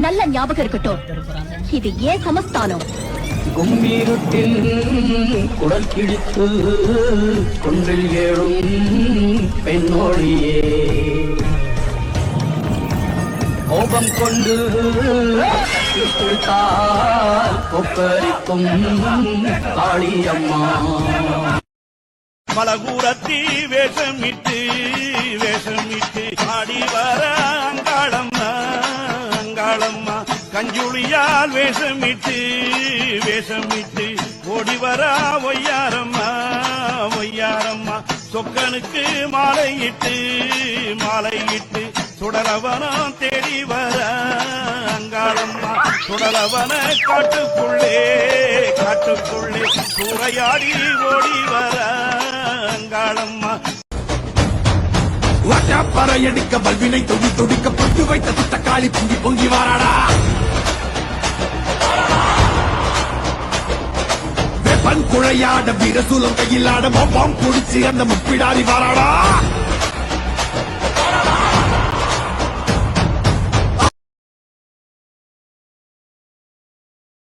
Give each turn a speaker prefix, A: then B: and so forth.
A: நல்ல ஞாபகம் இருக்கட்டும், இது ஏன் சமஸ்தானம்.
B: கும்பீருட்டில் குடல் கிழித்து கொன்றில் ஏழும் பெண்ணோடியே கோபம் கொண்டு கொப்பரிக்கும் காளியம்மா
C: மலகூரத்தி வேஷமிட்டு ஆடி வர அங்காளம்மா அங்காளம்மா கஞ்சுளியால் வேஷமிட்டு ஓடி வர ஒய்யாரம்மா ஒய்யாரம்மா சொக்கனுக்கு மாலையிட்டு சுடலவனம் தேடி வர அங்காளம்மா சுடலவன காட்டுக்குள்ளே சூறையாடி ஓடி வர அங்காளம்மா
D: பறையடிக்க பல்வினை துடிக்க பட்டு வைத்த தக்காளி பொங்கி வாராடா. வெப்பன் குழையாட வீரசூலம் கையிலாட மொப்பம் குடிச்சு அந்த முப்பிடாரி வாராடா.